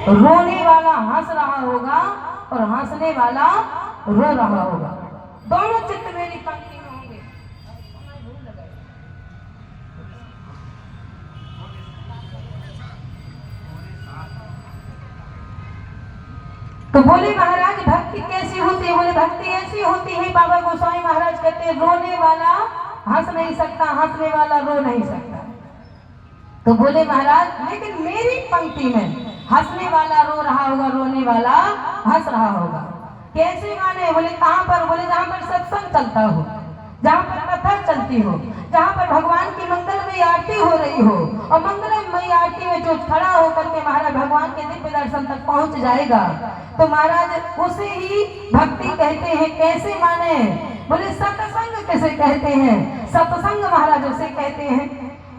रोने वाला हंस रहा होगा और हंसने वाला रो रहा होगा। दोनों चित्र मेरी पंक्ति में होंगे। तो बोले महाराज भक्ति कैसी होती है? बोले भक्ति ऐसी होती है, बाबा गोस्वामी महाराज कहते हैं, रोने वाला हंस नहीं सकता, हंसने वाला रो नहीं सकता। तो बोले महाराज लेकिन मेरी पंक्ति में हंसने वाला रो रहा होगा, रोने वाला हंस रहा होगा। कैसे माने? बोले कहाँ पर? बोले जहाँ पर सत्संग चलता हो, जहाँ पर कथा चलती हो, जहाँ पर भगवान की मंगलमयी आरती हो रही हो, और मंगलमयी आरती में जो खड़ा होकर के महाराज भगवान के दिव्य दर्शन तक पहुँच जाएगा, तो महाराज उसे ही भक्ति कहते हैं। कैसे माने? बोले सत्संग कैसे कहते हैं? सत्संग महाराज उसे कहते हैं,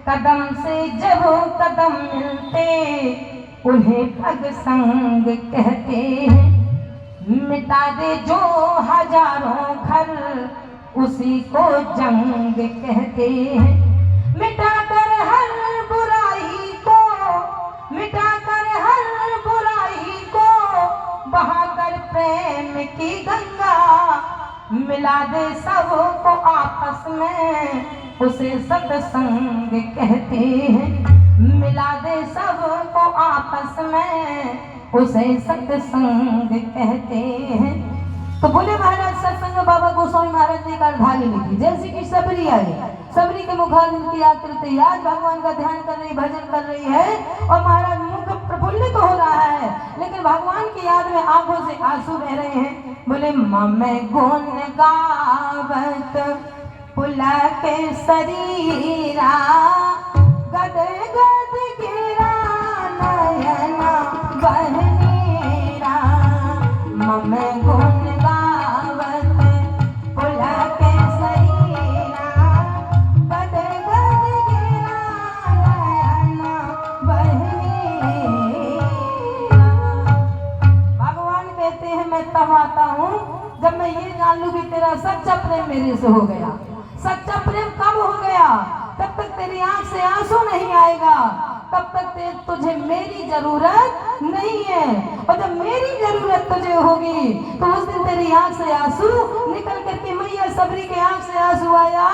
कदम से जब कदम मिलते उन्हें पग संग कहते हैं। मिटा दे जो हजारों घर उसी को जंग कहते हैं। मिटा कर हर बुराई को, मिटा कर हर बुराई को, बहाकर प्रेम की गंगा, मिला दे सबको आपस में उसे सत्संग कहते हैं। मिला दे सबको आपस में उसे सत्संग कहते हैं। तो बोले महाराज सत्संग बाबा गोस्वामी महाराज ने अर्धांगिनी लिखी। जैसे कि सबरी आई, सबरी के मुखारविंद की आकृति आज भगवान का ध्यान कर रही, भजन कर रही है, और महाराज मुख प्रफुल्लित हो रहा है, लेकिन भगवान की याद में आंखों से आंसू बह रहे हैं। बोले मैं गुण गावत पुलक शरीरा, गद गद गिरा नयना बहनेरा। मैं गुण गावत पुलक शरीरा, गद गद गिरा नयना बहनेरा। भगवान कहते हैं मैं तब आता हूँ जब मैं ये जान लूं कि तेरा सच्चा प्रेम मेरे से हो गया। सच्चा प्रेम कब हो गया? तब तक तेरी आंख से आंसू नहीं आएगा, तब तक तुझे मेरी जरूरत नहीं है। और जब मेरी जरूरत तुझे होगी तो उस दिन तेरी आंख से आंसू निकल करके मैया सबरी के आंख से आंसू आया।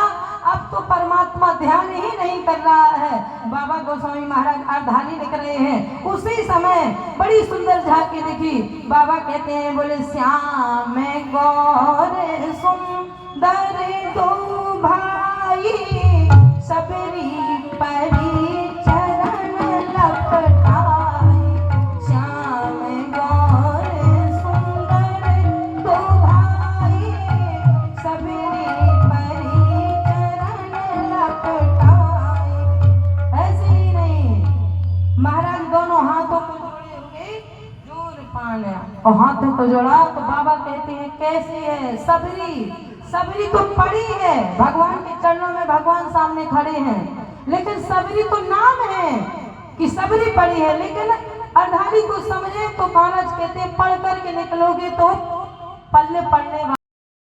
अब तो परमात्मा ध्यान ही नहीं कर रहा है। बाबा गोस्वामी महाराज अर्धांगिनी लिख रहे हैं। उसी समय बड़ी सुंदर झांकी दिखी। बाबा कहते हैं, बोले श्याम गौर सुंदर दो भाई, सबरी परी चरण लपटाई। श्याम गौर सुंदर दो भाई, सबरी परी चरण लपटाई। ऐसे ही नहीं, महाराज दोनों हाथों को जोड़े हुए जोर पाना, और हाथों को जोड़ा तो बाबा कहते हैं कैसी है सबरी? सबरी तो पड़ी है, भगवान के चरणों में भगवान सामने खड़े हैं, लेकिन सबरी तो नाम है कि सबरी पड़ी है। लेकिन अर्धांगिनी को समझे तो महाराज कहते हैं पढ़ करके निकलोगे तो पल्ले पड़ने